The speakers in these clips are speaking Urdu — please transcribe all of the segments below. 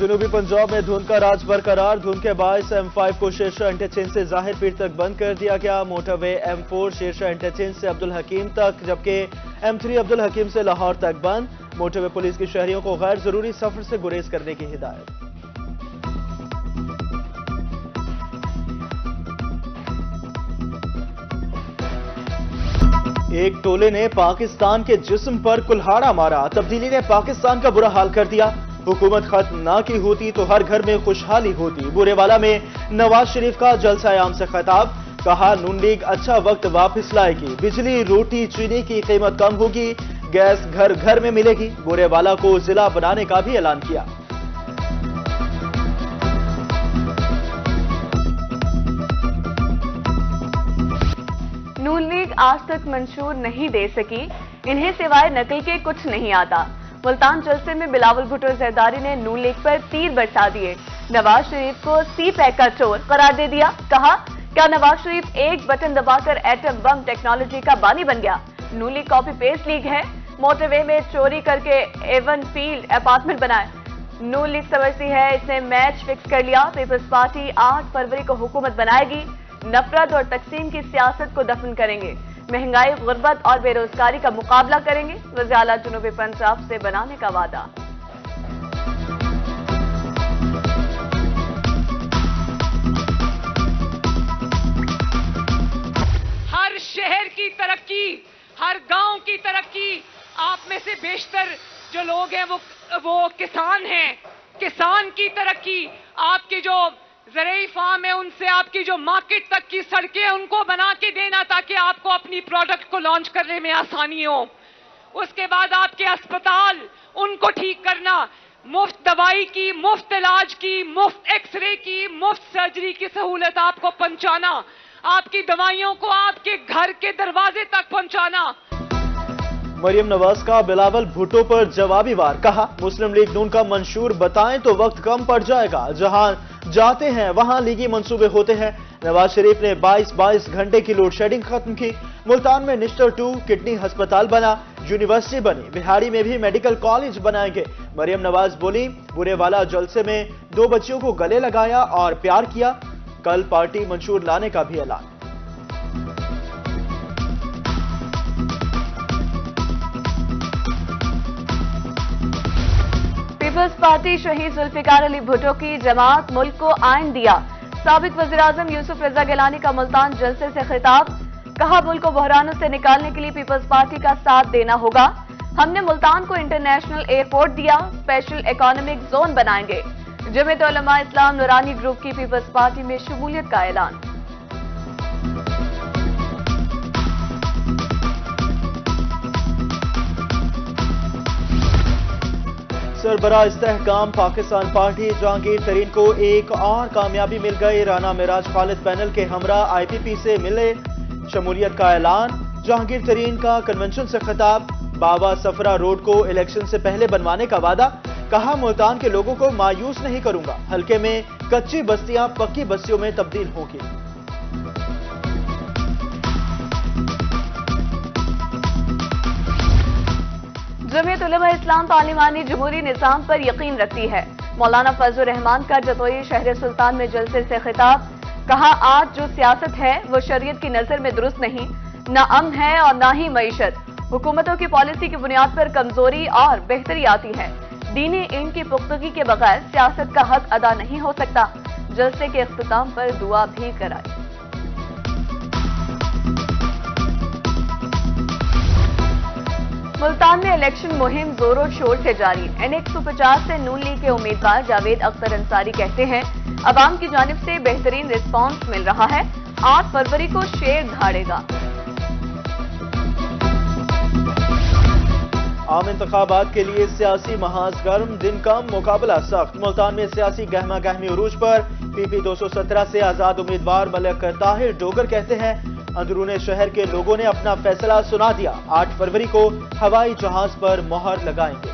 جنوبی پنجاب میں دھند کا راج برقرار. دھند کے باعث M5 کو شیرشاہ انٹرچینج سے ظاہر پیر تک بند کر دیا گیا. موٹر وے M4 شیرشاہ انٹرچینج سے عبدالحکیم تک، جبکہ M3 عبدالحکیم سے لاہور تک بند. موٹر وے پولیس کی شہریوں کو غیر ضروری سفر سے گریز کرنے کی ہدایت. ایک ٹولے نے پاکستان کے جسم پر کلہاڑا مارا. تبدیلی نے پاکستان کا برا حال کر دیا. حکومت ختم نہ کی ہوتی تو ہر گھر میں خوشحالی ہوتی. بورے والا میں نواز شریف کا جلسہ عام سے خطاب. کہا نون لیگ اچھا وقت واپس لائے گی. بجلی، روٹی، چینی کی قیمت کم ہوگی. گیس گھر گھر میں ملے گی. بورے والا کو ضلع بنانے کا بھی اعلان کیا. نون لیگ آج تک منشور نہیں دے سکی. انہیں سوائے نقل کے کچھ نہیں آتا. ملتان جلسے میں بلاول بھٹو زرداری نے نون لیگ پر تیر برسا دیے. نواز شریف کو سی پیک کا چور قرار دے دیا. کہا کیا نواز شریف ایک بٹن دبا کر ایٹم بم ٹیکنالوجی کا بانی بن گیا؟ نون لیگ کاپی پیسٹ لیگ ہے. موٹر وے میں چوری کر کے ایون فیلڈ اپارٹمنٹ بنائے. نون لیگ سمجھتی ہے اس نے میچ فکس کر لیا. پیپلز پارٹی 8 فروری کو حکومت بنائے گی. نفرت اور تقسیم کی سیاست کو دفن کریں گے. مہنگائی، غربت اور بے روزگاری کا مقابلہ کریں گے. وزیر اعلیٰ جنوبی پنجاب سے بنانے کا وعدہ. ہر شہر کی ترقی، ہر گاؤں کی ترقی، آپ میں سے بیشتر جو لوگ ہیں وہ کسان ہیں. کسان کی ترقی، آپ کی جو زرعی فارم ہے ان سے آپ کی جو مارکیٹ تک کی سڑکیں ان کو بنا کے دینا تاکہ آپ کو اپنی پروڈکٹ کو لانچ کرنے میں آسانی ہو. اس کے بعد آپ کے اسپتال ان کو ٹھیک کرنا، مفت دوائی کی، مفت علاج کی، مفت ایکس رے کی، مفت سرجری کی سہولت آپ کو پہنچانا، آپ کی دوائیوں کو آپ کے گھر کے دروازے تک پہنچانا. مریم نواز کا بلاول بھٹو پر جوابی وار. کہا مسلم لیگ نون کا منشور بتائیں تو وقت کم پڑ جائے گا. جہاں جاتے ہیں وہاں لیگی منصوبے ہوتے ہیں. نواز شریف نے 22 گھنٹے کی لوڈ شیڈنگ ختم کی. ملتان میں نشتر 2 کڈنی ہسپتال بنا. یونیورسٹی بنی. بہاڑی میں بھی میڈیکل کالج بنائیں گے. مریم نواز بولی برے والا جلسے میں 2 بچیوں کو گلے لگایا اور پیار کیا. کل پارٹی منشور لانے کا بھی اعلان. پیپلز پارٹی شہید ذوالفقار علی بھٹو کی جماعت ملک کو آئین دیا. سابق وزیر اعظم یوسف رضا گیلانی کا ملتان جلسے سے خطاب. کہا ملک کو بحرانوں سے نکالنے کے لیے پیپلز پارٹی کا ساتھ دینا ہوگا. ہم نے ملتان کو انٹرنیشنل ایئرپورٹ دیا. اسپیشل اکنامک زون بنائیں گے. جمعیت علماء اسلام نورانی گروپ کی پیپلز پارٹی میں شمولیت کا اعلان. سربراہ استحکام پاکستان پارٹی جہانگیر ترین کو ایک اور کامیابی مل گئی. رانا معراج خالد پینل کے ہمراہ IPP سے ملے. شمولیت کا اعلان. جہانگیر ترین کا کنونشن سے خطاب. بابا سفرہ روڈ کو الیکشن سے پہلے بنوانے کا وعدہ. کہا ملتان کے لوگوں کو مایوس نہیں کروں گا. حلقے میں کچی بستیاں پکی بستیوں میں تبدیل ہوں گی. جمعیت علماء اسلام پارلیمانی جمہوری نظام پر یقین رکھتی ہے. مولانا فضل الرحمان کا جتوئی شہر سلطان میں جلسے سے خطاب. کہا آج جو سیاست ہے وہ شریعت کی نظر میں درست نہیں. نہ امن ہے اور نہ ہی معیشت. حکومتوں کی پالیسی کی بنیاد پر کمزوری اور بہتری آتی ہے. دینی علم کی پختگی کے بغیر سیاست کا حق ادا نہیں ہو سکتا. جلسے کے اختتام پر دعا بھی کرائی. ملتان میں الیکشن مہم زور و شور سے جاری. N150 سے نون لیگ کے امیدوار جاوید اختر انصاری کہتے ہیں عوام کی جانب سے بہترین رسپانس مل رہا ہے. 8 فروری کو شیر دھاڑے گا. عام انتخابات کے لیے سیاسی محاذ گرم. دن کم مقابلہ سخت. ملتان میں سیاسی گہما گہمی عروج پر. PP 217 سے آزاد امیدوار ملک طاہر ڈوگر کہتے ہیں اندرون شہر کے لوگوں نے اپنا فیصلہ سنا دیا. 8 فروری کو ہوائی جہاز پر مہر لگائیں گے.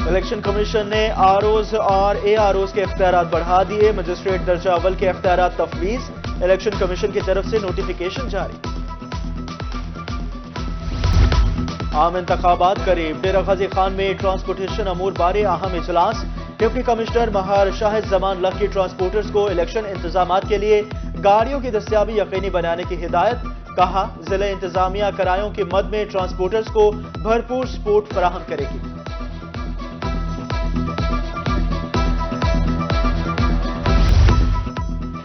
الیکشن کمیشن نے ROs اور AROs کے اختیارات بڑھا دیے. مجسٹریٹ درجہ اول کے اختیارات تفویض. الیکشن کمیشن کی طرف سے نوٹیفیکیشن جاری. عام انتخابات قریب، ڈیرہ غازی خان میں ٹرانسپورٹیشن امور بارے اہم اجلاس، ڈپٹی کمشنر مہار شاہد زمان لکی ٹرانسپورٹرز کو الیکشن انتظامات کے لیے گاڑیوں کی دستیابی یقینی بنانے کی ہدایت، کہا ضلع انتظامیہ کرایوں کی مد میں ٹرانسپورٹرز کو بھرپور سپورٹ فراہم کرے گی۔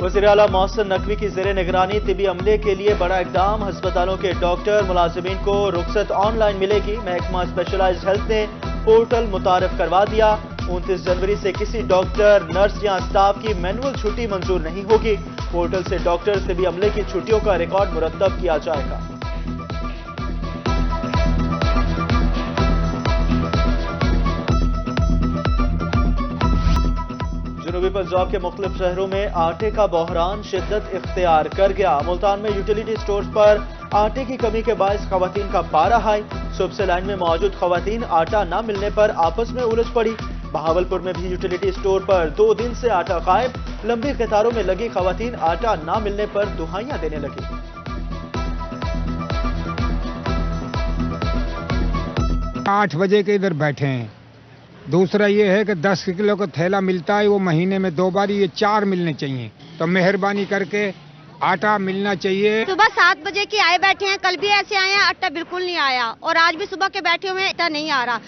وزیر اعلیٰ محسن نقوی کی زیر نگرانی طبی عملے کے لیے بڑا اقدام، ہسپتالوں کے ڈاکٹر ملازمین کو رخصت آن لائن ملے گی، محکمہ اسپیشلائزڈ ہیلتھ نے پورٹل متعارف کروا دیا، 29 جنوری سے کسی ڈاکٹر، نرس یا اسٹاف کی مینول چھٹی منظور نہیں ہوگی، پورٹل سے ڈاکٹر طبی عملے کی چھٹیوں کا ریکارڈ مرتب کیا جائے گا۔ جنوبی پنجاب کے مختلف شہروں میں آٹے کا بحران شدت اختیار کر گیا، ملتان میں یوٹیلیٹی سٹورز پر آٹے کی کمی کے باعث خواتین کا پارہ ہائی، صبح سے لائن میں موجود خواتین آٹا نہ ملنے پر آپس میں الجھ پڑی، بہاولپور میں بھی یوٹیلیٹی سٹور پر 2 دن سے آٹا غائب، لمبی قطاروں میں لگی خواتین آٹا نہ ملنے پر دہائیاں دینے لگی۔ 8 بجے کے ادھر بیٹھے ہیں، دوسرا یہ ہے کہ 10 کلو کا تھیلا ملتا ہے، وہ مہینے میں 2 بار، یہ 4 ملنے چاہیے، تو مہربانی کر کے آٹا ملنا چاہیے۔ صبح 7 بجے کے آئے بیٹھے ہیں، کل بھی ایسے آئے ہیں، آٹا بالکل نہیں آیا، اور آج بھی صبح کے بیٹھے ہوئے آٹا نہیں آ رہا،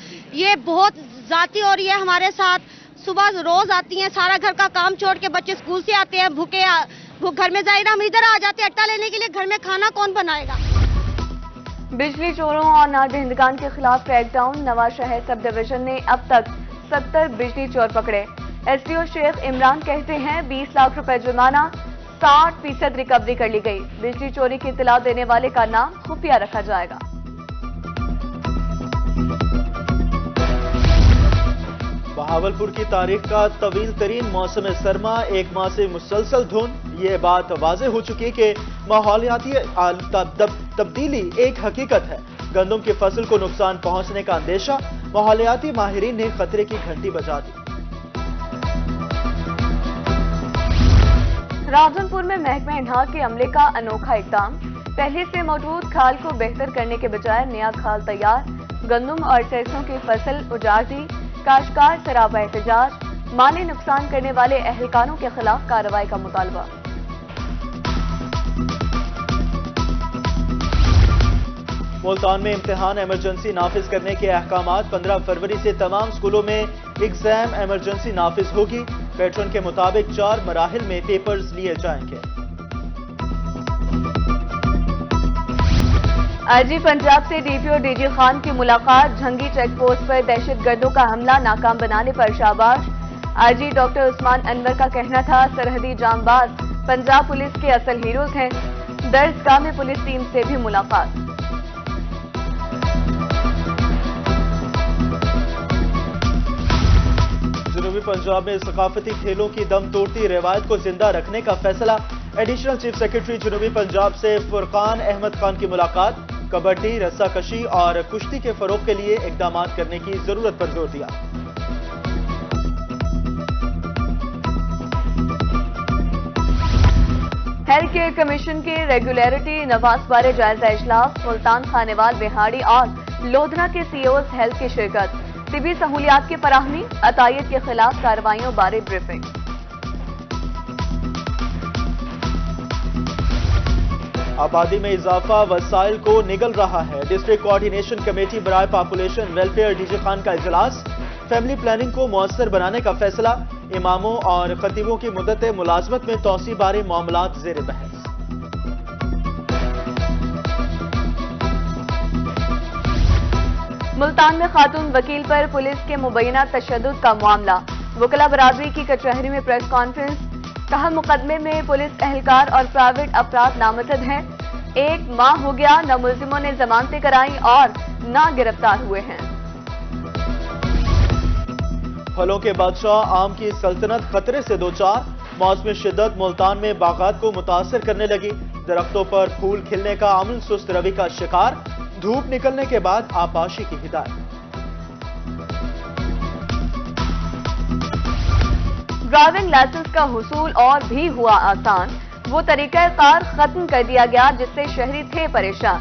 یہ بہت ذاتی ہو رہی ہے ہمارے ساتھ۔ صبح روز آتی ہیں، سارا گھر کا کام چھوڑ کے بچے اسکول سے آتے ہیں بھوکے، گھر میں ظاہر ہم ادھر آ جاتے ہیں آٹا لینے کے لیے، گھر میں کھانا کون بنائے گا؟ بجلی چوروں اور نادہندگان کے خلاف کریک ڈاؤن، نواز شہر سب ڈویژن نے اب تک 70 بجلی چور پکڑے، ایس ڈی او شیخ عمران کہتے ہیں 20 لاکھ روپے جرمانہ، 60% ریکوری کر لی گئی، بجلی چوری کی اطلاع دینے والے کا نام خفیہ رکھا جائے گا۔ بہاولپور کی تاریخ کا طویل ترین موسم سرما، 1 ماہ سے مسلسل دھند، یہ بات واضح ہو چکی کہ ماحولیاتی تبدیلی ایک حقیقت ہے، گندم کی فصل کو نقصان پہنچنے کا اندیشہ، ماحولیاتی ماہرین نے خطرے کی گھنٹی بجا دی۔ راولپور میں محکمہ انہا کے عملے کا انوکھا اقدام، پہلے سے موجود کھال کو بہتر کرنے کے بجائے نیا کھال تیار، گندم اور سرسوں کی فصل اجاڑ دی، کاشتکار سراپا احتجاج، مالی نقصان کرنے والے اہلکاروں کے خلاف کارروائی کا مطالبہ۔ ملتان میں امتحان ایمرجنسی نافذ کرنے کے احکامات، 15 فروری سے تمام سکولوں میں ایگزام ایمرجنسی نافذ ہوگی، پیٹرن کے مطابق 4 مراحل میں پیپرز لیے جائیں گے۔ آئی جی پنجاب سے D P O D G Khan کی ملاقات، جھنگی چیک پوسٹ پر دہشت گردوں کا حملہ ناکام بنانے پر شاباش، آئی جی ڈاکٹر عثمان انور کا کہنا تھا سرحدی جانباز پنجاب پولیس کے اصل ہیروز ہیں، درسگاہ میں پولیس ٹیم سے بھی ملاقات۔ جنوبی پنجاب میں ثقافتی کھیلوں کی دم توڑتی روایت کو زندہ رکھنے کا فیصلہ، ایڈیشنل چیف سیکرٹری جنوبی پنجاب سے فرقان احمد خان کی ملاقات، کبڈی، رسہ کشی اور کشتی کے فروغ کے لیے اقدامات کرنے کی ضرورت پر زور دیا۔ ہیلتھ کیئر کمیشن کی ریگولیرٹی نواز بارے جائزہ اجلاس، ملتان، خانیوال، بہاڑی اور لودھنا کے سی اوز ہیلتھ کی شرکت، طبی سہولیات کی فراہمی، عطائیت کے خلاف کارروائیوں بارے بریفنگ۔ آبادی میں اضافہ وسائل کو نگل رہا ہے، ڈسٹرکٹ کوارڈینیشن کمیٹی برائے population welfare D G Khan کا اجلاس، فیملی پلاننگ کو مؤثر بنانے کا فیصلہ، اماموں اور خطیبوں کی مدت ملازمت میں توسیع بارے معاملات زیر بحث۔ ملتان میں خاتون وکیل پر پولیس کے مبینہ تشدد کا معاملہ، وکلاء برادری کی کچہری میں پریس کانفرنس، کہا مقدمے میں پولیس اہلکار اور پرائیویٹ افراد نامزد ہیں، 1 ماہ ہو گیا، نہ ملزموں نے ضمانتیں کرائیں اور نہ گرفتار ہوئے ہیں۔ پھلوں کے بادشاہ آم کی سلطنت خطرے سے دوچار، موسم شدت ملتان میں باغات کو متاثر کرنے لگی، درختوں پر پھول کھلنے کا عمل سست روی کا شکار، دھوپ نکلنے کے بعد آبپاشی کی ہدایت۔ ڈرائیونگ لائسنس کا حصول اور بھی ہوا آسان، وہ طریقہ کار ختم کر دیا گیا جس سے شہری تھے پریشان،